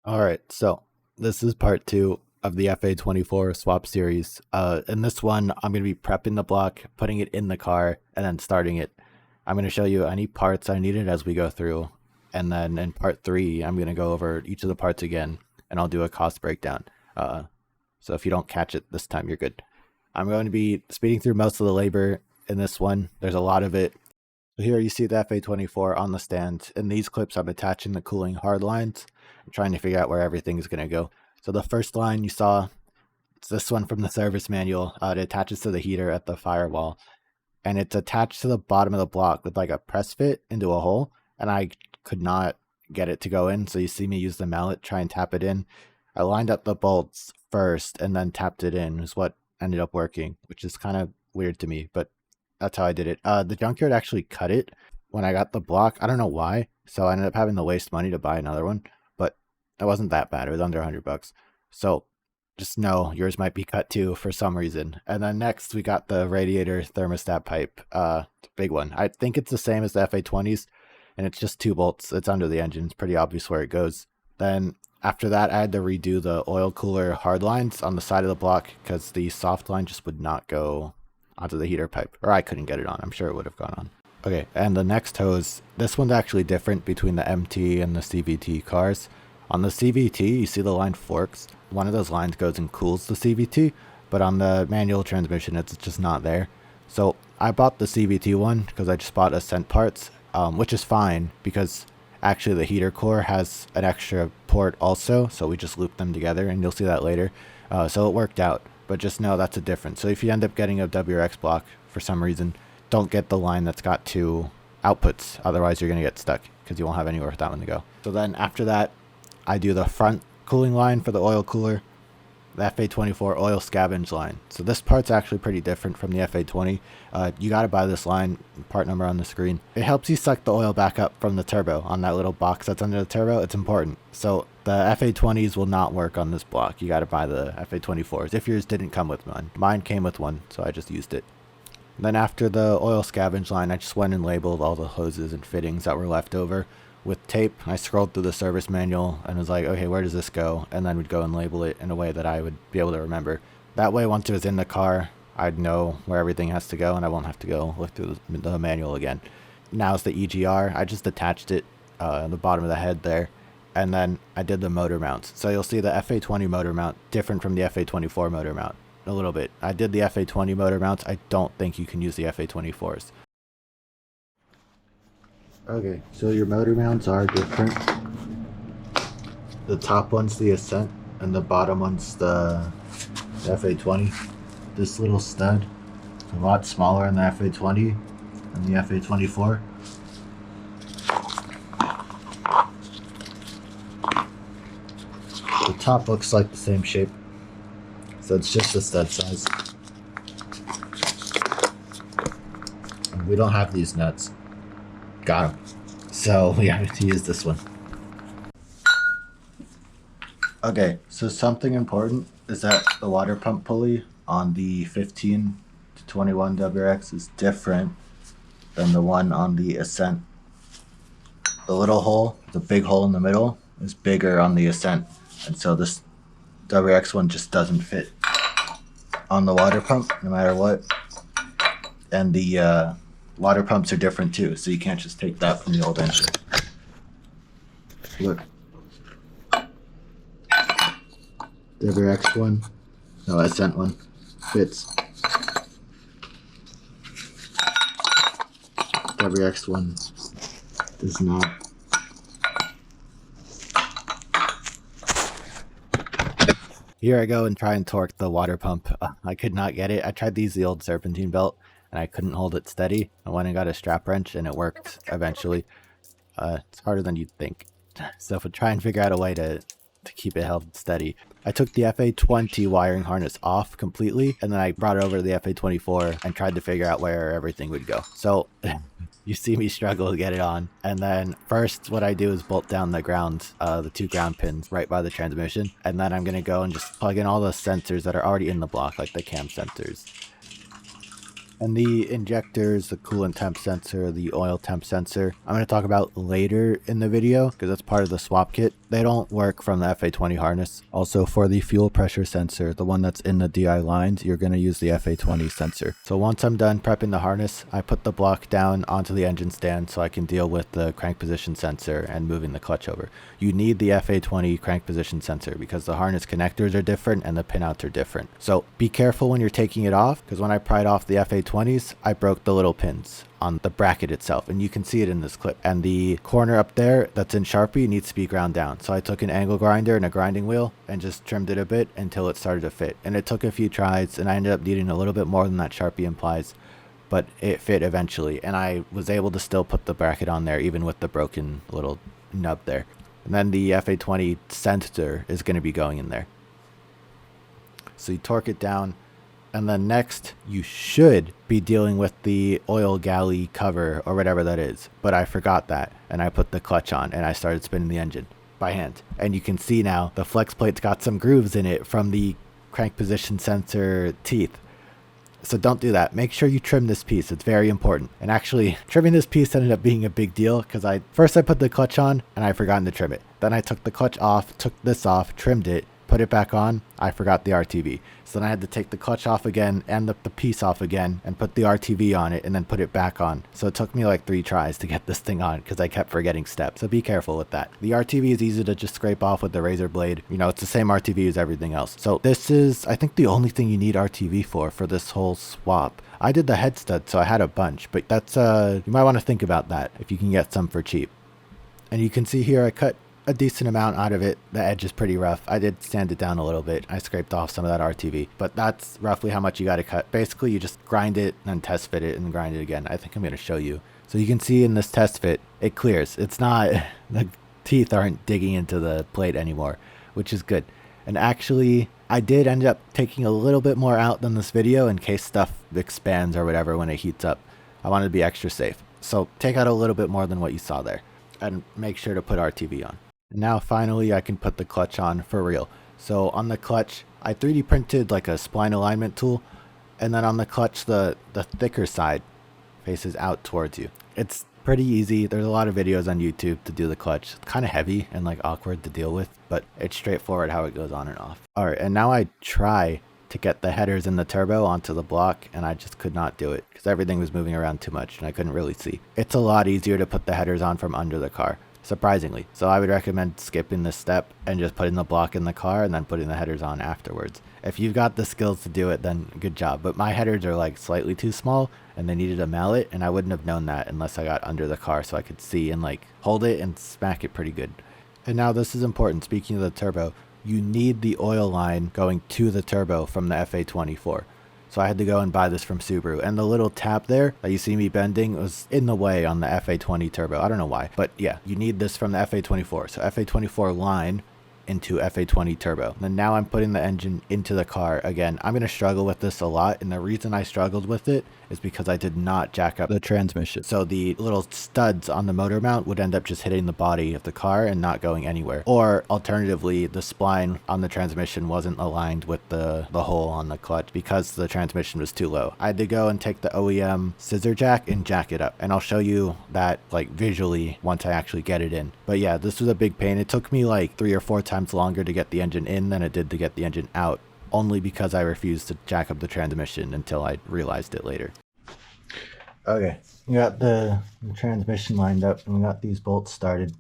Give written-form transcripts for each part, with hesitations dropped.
Alright, so this is part 2 of the FA24 swap series. In this one, I'm going to be prepping the block, putting it in the car, and then starting it. I'm going to show you any parts I needed as we go through, and then in part 3, I'm going to go over each of the parts again, and I'll do a cost breakdown. So if you don't catch it this time, you're good. I'm going to be speeding through most of the labor in this one. There's a lot of it. So here you see the FA24 on the stand. In these clips, I'm attaching the cooling hard lines. I'm trying to figure out where everything is going to go. So the first line you saw, it's this one from the service manual. It attaches to the heater at the firewall. And it's attached to the bottom of the block with like a press fit into a hole. And I could not get it to go in. So you see me use the mallet, try and tap it in. I lined up the bolts first and then tapped it in is what ended up working, which is kind of weird to me, but that's how I did it. The junkyard actually cut it when I got the block. I don't know why. So I ended up having to waste money to buy another one, but it wasn't that bad. It was under $100. So just know yours might be cut too for some reason. And then next we got the radiator thermostat pipe, big one. I think it's the same as the FA20s and it's just 2 bolts. It's under the engine. It's pretty obvious where it goes. Then after that, I had to redo the oil cooler hard lines on the side of the block because the soft line just would not go onto the heater pipe, or I couldn't get it on. I'm sure it would have gone on. Okay, and the next hose, this one's actually different between the MT and the CVT cars. On the CVT, you see the line forks. One of those lines goes and cools the CVT, but on the manual transmission, it's just not there. So I bought the CVT one because I just bought Ascent parts, which is fine because actually the heater core has an extra port also, so we just looped them together, and you'll see that later. So it worked out. But just know that's a difference. So if you end up getting a WRX block for some reason, don't get the line that's got 2 outputs. Otherwise, you're going to get stuck because you won't have anywhere for that one to go. So then after that, I do the front cooling line for the oil cooler, the FA24 oil scavenge line. So this part's actually pretty different from the FA20. You got to buy this line, part number on the screen. It helps you suck the oil back up from the turbo on that little box that's under the turbo. It's important. So the FA20s will not work on this block. You got to buy the FA24s if yours didn't come with one. Mine came with one, so I just used it. Then after the oil scavenge line, I just went and labeled all the hoses and fittings that were left over with tape. I scrolled through the service manual and was like, okay, where does this go? And then would go and label it in a way that I would be able to remember. That way, once it was in the car, I'd know where everything has to go and I won't have to go look through the manual again. Now it's the EGR. I just attached it on the bottom of the head there. And then I did the motor mounts. So you'll see the FA20 motor mount different from the FA24 motor mount a little bit. I did the FA20 motor mounts. I don't think you can use the FA24s. Okay, so your motor mounts are different. The top one's the Ascent and the bottom one's the FA20. This little stud is a lot smaller in the FA20 than the FA24. The top looks like the same shape, so it's just the stud size. And we don't have these nuts. Got them. So we have to use this one. Okay, so something important is that the water pump pulley on the 15 to 21 WRX is different than the one on the Ascent. The little hole, the big hole in the middle, is bigger on the Ascent. And so this WRX one just doesn't fit on the water pump, no matter what. And the water pumps are different too, so you can't just take that from the old engine. Look. WRX one, no, Ascent one, fits. WRX one does not. Here I go and try and torque the water pump. I could not get it. I tried to use the old serpentine belt and I couldn't hold it steady. I went and got a strap wrench and it worked eventually. It's harder than you'd think. So if I try and figure out a way to keep it held steady. I took the FA20 wiring harness off completely and then I brought it over to the FA24 and tried to figure out where everything would go. So you see me struggle to get it on. And then first what I do is bolt down the ground, the 2 ground pins right by the transmission. And then I'm going to go and just plug in all the sensors that are already in the block, like the cam sensors. And the injectors, the coolant temp sensor, the oil temp sensor, I'm going to talk about later in the video because that's part of the swap kit. They don't work from the FA20 harness. Also for the fuel pressure sensor, the one that's in the DI lines, you're going to use the FA20 sensor. So once I'm done prepping the harness, I put the block down onto the engine stand so I can deal with the crank position sensor and moving the clutch over. You need the FA20 crank position sensor because the harness connectors are different and the pinouts are different. So be careful when you're taking it off, because when I pried off the FA20s, I broke the little pins on the bracket itself, and you can see it in this clip. And the corner up there that's in Sharpie needs to be ground down. So I took an angle grinder and a grinding wheel and just trimmed it a bit until it started to fit. And it took a few tries, and I ended up needing a little bit more than that Sharpie implies, but it fit eventually. And I was able to still put the bracket on there even with the broken little nub there. And then the FA20 sensor is going to be going in there. So you torque it down, and then next you should be dealing with the oil galley cover or whatever that is. But I forgot that, and I put the clutch on and I started spinning the engine by hand. And you can see now the flex plate's got some grooves in it from the crank position sensor teeth. So don't do that. Make sure you trim this piece. It's very important. And actually, trimming this piece ended up being a big deal because first I put the clutch on and I forgot to trim it. Then I took the clutch off, took this off, trimmed it, put it back on. I forgot the RTV. So then I had to take the clutch off again and the piece off again and put the RTV on it and then put it back on. So it took me like 3 tries to get this thing on because I kept forgetting steps. So be careful with that. The RTV is easy to just scrape off with the razor blade. You know, it's the same RTV as everything else. So this is, I think, the only thing you need RTV for this whole swap. I did the head stud, so I had a bunch, but that's, you might want to think about that if you can get some for cheap. And you can see here I cut a decent amount out of it. The edge is pretty rough. I did sand it down a little bit. I scraped off some of that RTV, but that's roughly how much you got to cut. Basically, you just grind it and then test fit it and grind it again. I think I'm going to show you. So you can see in this test fit, it clears. It's not, the teeth aren't digging into the plate anymore, which is good. And actually, I did end up taking a little bit more out than this video in case stuff expands or whatever when it heats up. I wanted to be extra safe. So take out a little bit more than what you saw there and make sure to put RTV on. And now finally I can put the clutch on for real. So on the clutch, I 3D printed like a spline alignment tool, and then on the clutch the thicker side faces out towards you. It's pretty easy. There's a lot of videos on YouTube to do the clutch. It's kind of heavy and like awkward to deal with, but it's straightforward how it goes on and off. Alright, and now I try to get the headers and the turbo onto the block, and I just could not do it because everything was moving around too much and I couldn't really see. It's a lot easier to put the headers on from under the car, surprisingly. So I would recommend skipping this step and just putting the block in the car and then putting the headers on afterwards. If you've got the skills to do it, then good job. But my headers are like slightly too small and they needed a mallet, and I wouldn't have known that unless I got under the car so I could see and like hold it and smack it pretty good. And now this is important. Speaking of the turbo, you need the oil line going to the turbo from the FA24. So I had to go and buy this from Subaru, and the little tap there that you see me bending was in the way on the FA20 turbo. I don't know why, but yeah, you need this from the FA24. So FA24 line into FA20 turbo. And now I'm putting the engine into the car again. I'm going to struggle with this a lot, and the reason I struggled with it is because I did not jack up the transmission. So the little studs on the motor mount would end up just hitting the body of the car and not going anywhere. Or alternatively, the spline on the transmission wasn't aligned with the hole on the clutch because the transmission was too low. I had to go and take the OEM scissor jack and jack it up. And I'll show you that like visually once I actually get it in. But yeah, this was a big pain. It took me like 3 or 4 times longer to get the engine in than it did to get the engine out, only because I refused to jack up the transmission until I realized it later. Okay, we got the transmission lined up and we got these bolts started.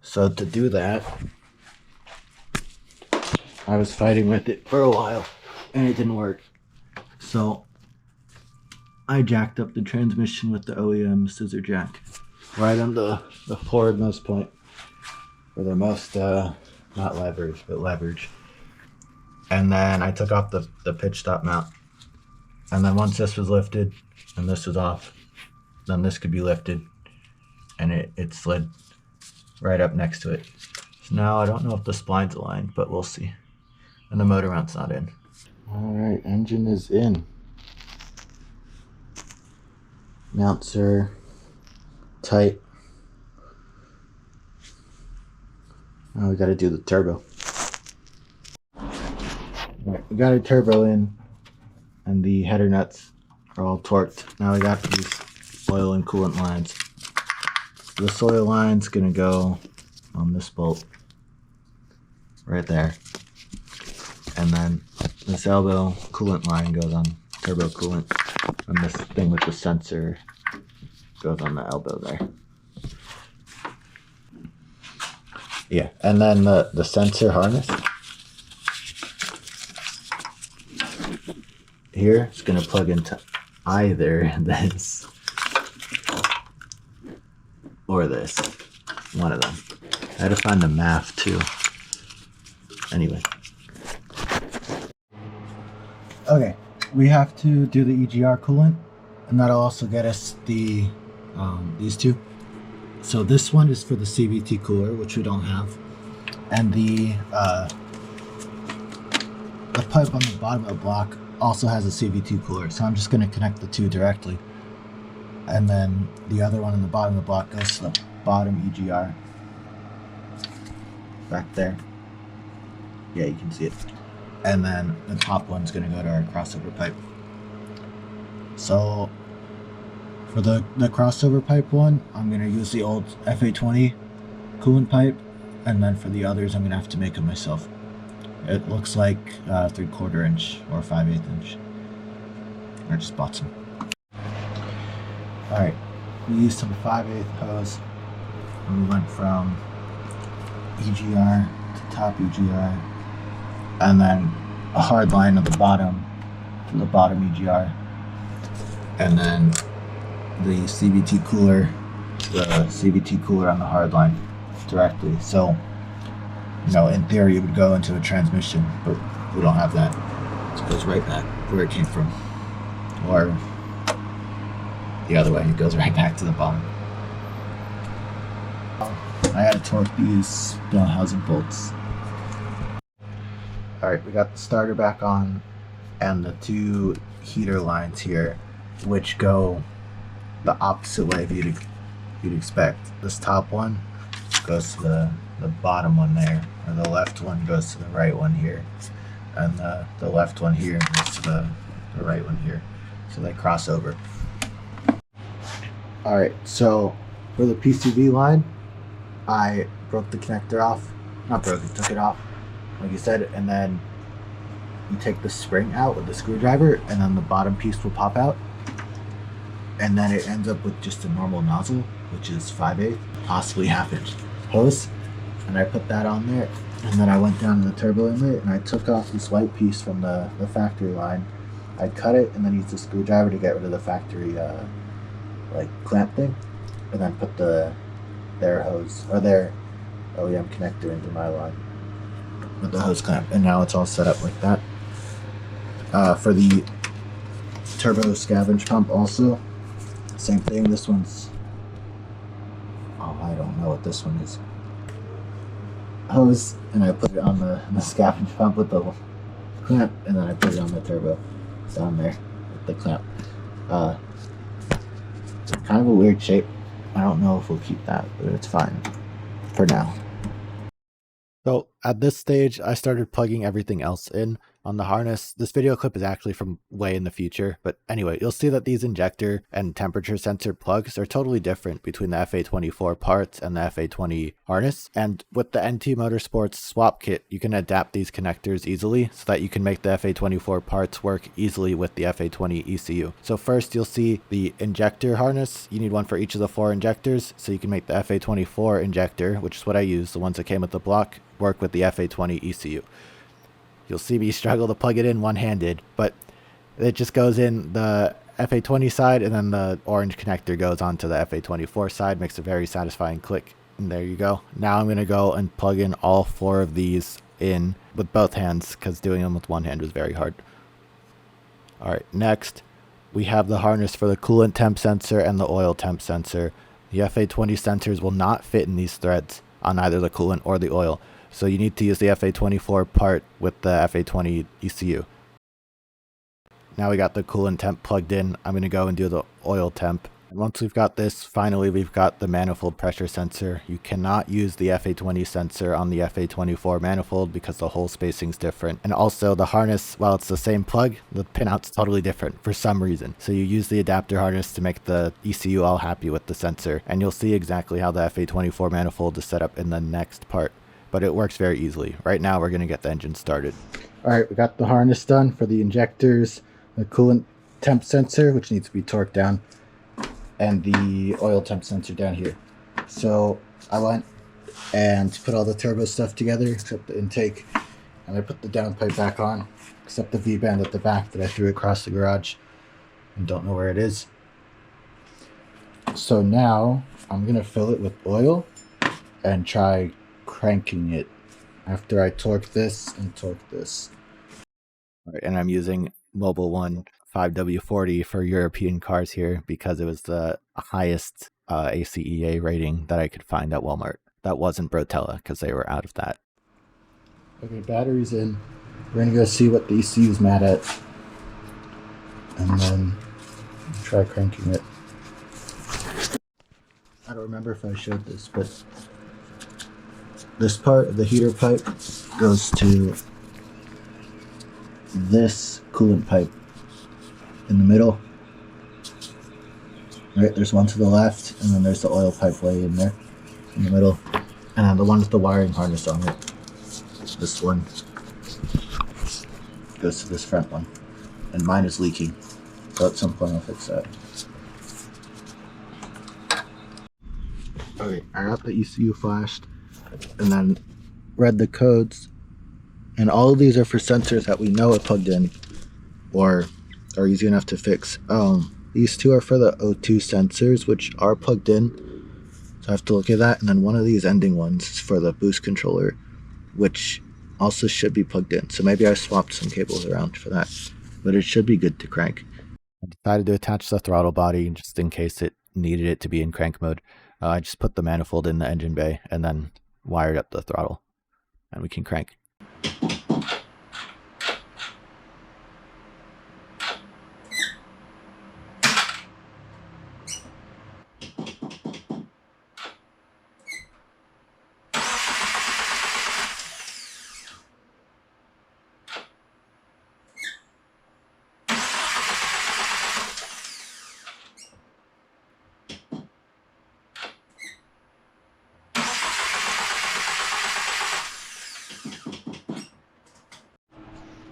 So to do that, I was fighting with it for a while and it didn't work. So I jacked up the transmission with the OEM scissor jack right on the forwardmost point, or the most, not leverage, but leverage. And then I took off the pitch stop mount. And then once this was lifted and this was off, then this could be lifted and it slid right up next to it. So now I don't know if the spline's aligned, but we'll see. And the motor mount's not in. Alright, engine is in. Mounts are tight. Now we gotta do the turbo. Alright, we got our turbo in, and the header nuts are all torqued. Now we got these oil and coolant lines. This oil line's gonna go on this bolt right there. And then this elbow coolant line goes on turbo coolant. And this thing with the sensor goes on the elbow there. Yeah, and then the sensor harness here is going to plug into either this or this, one of them. I had to find the math too. Anyway. Okay, we have to do the EGR coolant, and that'll also get us the these two. So this one is for the CVT cooler, which we don't have, and the pipe on the bottom of the block also has a CVT cooler. So I'm just going to connect the two directly, and then the other one on the bottom of the block goes to the bottom EGR back there. Yeah, you can see it. And then the top one's going to go to our crossover pipe. So for the crossover pipe one, I'm going to use the old FA20 coolant pipe, and then for the others I'm going to have to make them myself. It looks like 3/4 inch or 5/8 inch. I just bought some. Alright, we used some 5/8 hose, and we went from EGR to top EGR, and then a hard line at the bottom to the bottom EGR, and then the CVT cooler on the hard line directly. So, you know, in theory it would go into a transmission, but we don't have that. So it goes right back where it came from. Or the other way, it goes right back to the bottom. I had to torque these housing bolts. Alright, we got the starter back on, and the two heater lines here, which go the opposite way you'd expect. This top one goes to the bottom one there, or the left one goes to the right one here, and the left one here goes to the right one here. So they cross over. Alright, so for the PCV line, I broke the connector off. Not broke it, took it off, like you said, and then you take the spring out with the screwdriver, and then the bottom piece will pop out. And then it ends up with just a normal nozzle, which is 5/8, possibly 1/2 inch hose. And I put that on there, and then I went down to the turbo inlet, and I took off this white piece from the factory line. I cut it, and then used the screwdriver to get rid of the factory like clamp thing, and then put their hose or their OEM connector into my line with the hose clamp, and now it's all set up like that. For the turbo scavenge pump also, same thing. This one's, oh, I don't know what this one is. Hose, and I put it on the scavenge pump with the clamp, and then I put it on the turbo down there with the clamp. Kind of a weird shape. I don't know if we'll keep that, but it's fine for now. So at this stage, I started plugging everything else in on the harness. This video clip is actually from way in the future, but anyway, you'll see that these injector and temperature sensor plugs are totally different between the FA24 parts and the FA20 harness. And with the NT Motorsports swap kit, you can adapt these connectors easily so that you can make the FA24 parts work easily with the FA20 ECU. So first you'll see the injector harness. You need one for each of the 4 injectors, so you can make the FA24 injector, which is what I use, the ones that came with the block, work with the FA20 ECU. You'll see me struggle to plug it in one-handed, but it just goes in the FA20 side, and then the orange connector goes onto the FA24 side, makes a very satisfying click, and there you go. Now I'm going to go and plug in all 4 of these in with both hands, because doing them with one hand was very hard. Alright, next we have the harness for the coolant temp sensor and the oil temp sensor. The FA20 sensors will not fit in these threads on either the coolant or the oil, so you need to use the FA24 part with the FA20 ECU. Now we got the coolant temp plugged in. I'm going to go and do the oil temp. Once we've got this, finally we've got the manifold pressure sensor. You cannot use the FA20 sensor on the FA24 manifold because the hole spacing's different. And also the harness, while it's the same plug, the pinout's totally different for some reason. So you use the adapter harness to make the ECU all happy with the sensor, and you'll see exactly how the FA24 manifold is set up in the next part. But it works very easily. Right now we're going to get the engine started. Alright, we got the harness done for the injectors, the coolant temp sensor, which needs to be torqued down, and the oil temp sensor down here. So I went and put all the turbo stuff together except the intake, and I put the downpipe back on except the V-band at the back that I threw across the garage and don't know where it is. So now I'm gonna fill it with oil and try cranking it after I torque this and torque this. All right, and I'm using Mobile One 5W40 for European cars here because it was the highest ACEA rating that I could find at Walmart. That wasn't Brotella because they were out of that. Okay, battery's in. We're gonna go see what the ECU's mad at, and then try cranking it. I don't remember if I showed this, but this part of the heater pipe goes to this coolant pipe in the middle. Right, there's one to the left, and then there's the oil pipe way in there in the middle, and the one with the wiring harness on it, this one, goes to this front one, and mine is leaking, so at some point I'll fix that. Okay, I got the ECU flashed and then read the codes, and all of these are for sensors that we know are plugged in or are easy enough to fix. These two are for the O2 sensors, which are plugged in, so I have to look at that. And then one of these ending ones is for the boost controller, which also should be plugged in. So maybe I swapped some cables around for that, but it should be good to crank. I decided to attach the throttle body just in case it needed it to be in crank mode. I just put the manifold in the engine bay and then wired up the throttle, and we can crank.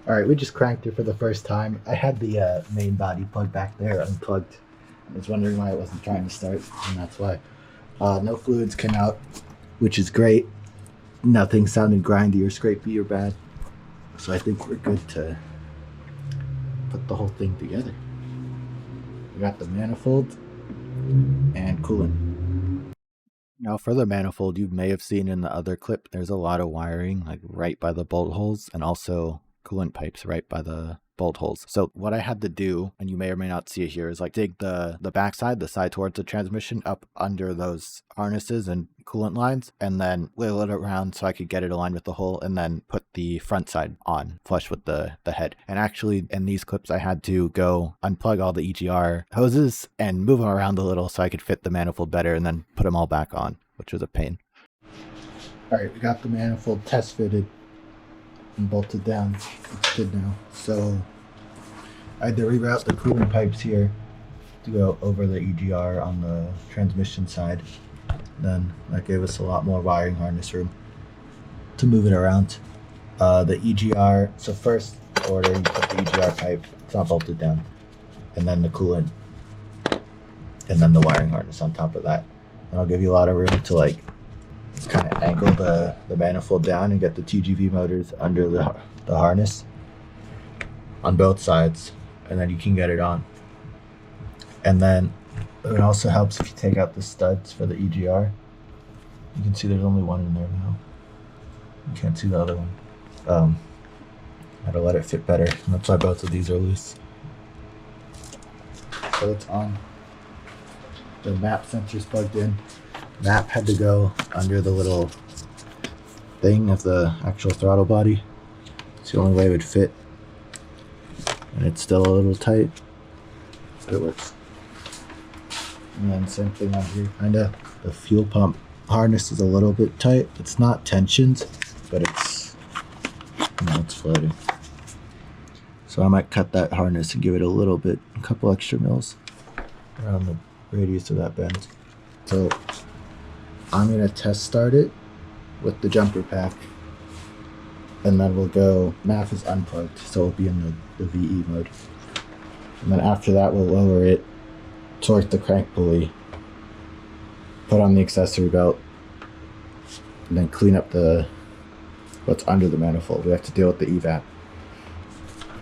Alright, we just cranked it for the first time. I had the main body plug back there unplugged. I was wondering why it wasn't trying to start, and that's why. No fluids came out, which is great. Nothing sounded grindy or scrapey or bad. So I think we're good to put the whole thing together. We got the manifold and coolant. Now for the manifold, you may have seen in the other clip, there's a lot of wiring like right by the bolt holes, and also coolant pipes right by the bolt holes. So what I had to do, and you may or may not see it here, is like dig the backside, the side towards the transmission, up under those harnesses and coolant lines, and then wiggle it around so I could get it aligned with the hole, and then put the front side on flush with the head. And actually in these clips I had to go unplug all the EGR hoses and move them around a little so I could fit the manifold better, and then put them all back on, which was a pain. Alright, we got the manifold test fitted and bolted down. It's good now. So I had to reroute the coolant pipes here to go over the EGR on the transmission side. Then that gave us a lot more wiring harness room to move it around. The EGR, so first order you put the EGR pipe, it's not bolted down, and then the coolant, and then the wiring harness on top of that. And I'll give you a lot of room to like kind of angle the manifold down and get the TGV motors under the harness on both sides, and then you can get it on. And then it also helps if you take out the studs for the EGR. You can see there's only one in there now. You can't see the other one. I had to let it fit better, and that's why both of these are loose. So it's on. The map sensor's plugged in. Map had to go under the little thing of the actual throttle body. It's the only way it would fit, and it's still a little tight, but it works. And then same thing on here, kinda. The fuel pump harness is a little bit tight. It's not tensioned, but it's, it's floating. So I might cut that harness and give it a couple extra mils around the radius of that bend. So I'm gonna test start it with the jumper pack, and then we'll go, NAF is unplugged, so it'll be in the VE mode. And then after that, we'll lower it, torque the crank pulley, put on the accessory belt, and then clean up what's under the manifold. We have to deal with the evap,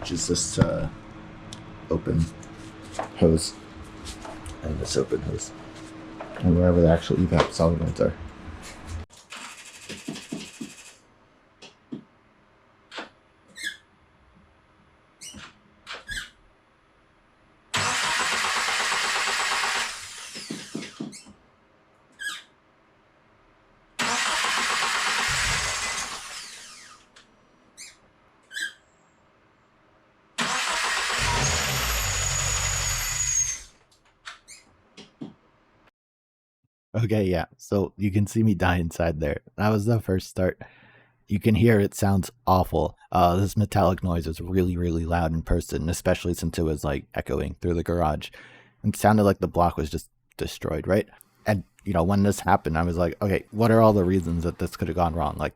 which is this open hose, and this open hose, and wherever the actual evap solenoids are. Okay, yeah, so you can see me die inside there. That was the first start. You can hear it sounds awful. This metallic noise was really, really loud in person, especially since it was like echoing through the garage. It sounded like the block was just destroyed, right? And, when this happened, I was like, okay, what are all the reasons that this could have gone wrong? Like,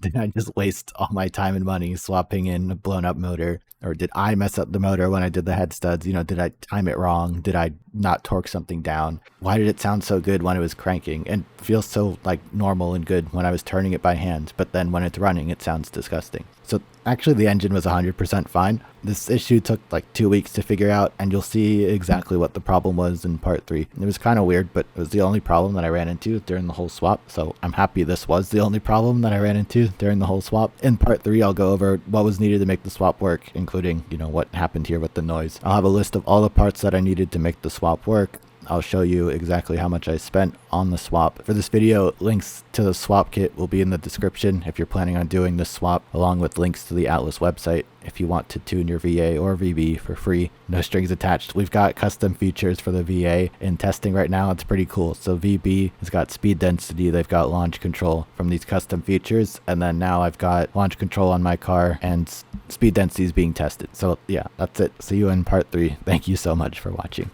did I just waste all my time and money swapping in a blown up motor? Or did I mess up the motor when I did the head studs? Did I time it wrong? Did I not torque something down? Why did it sound so good when it was cranking and feel so like normal and good when I was turning it by hand, but then when it's running it sounds disgusting? So actually the engine was 100% fine. This issue took like 2 weeks to figure out, and you'll see exactly what the problem was in part 3. It was kind of weird, but it was the only problem that I ran into during the whole swap, so I'm happy this was the only problem that I ran into during the whole swap. In part 3 I'll go over what was needed to make the swap work, including what happened here with the noise. I'll have a list of all the parts that I needed to make the swap work. I'll show you exactly how much I spent on the swap. For this video, links to the swap kit will be in the description if you're planning on doing this swap, along with links to the Atlas website if you want to tune your VA or VB for free. No strings attached. We've got custom features for the VA in testing right now. It's pretty cool. So VB has got speed density, they've got launch control from these custom features, and then now I've got launch control on my car and speed density is being tested. So yeah, that's it. See you in part 3. Thank you so much for watching.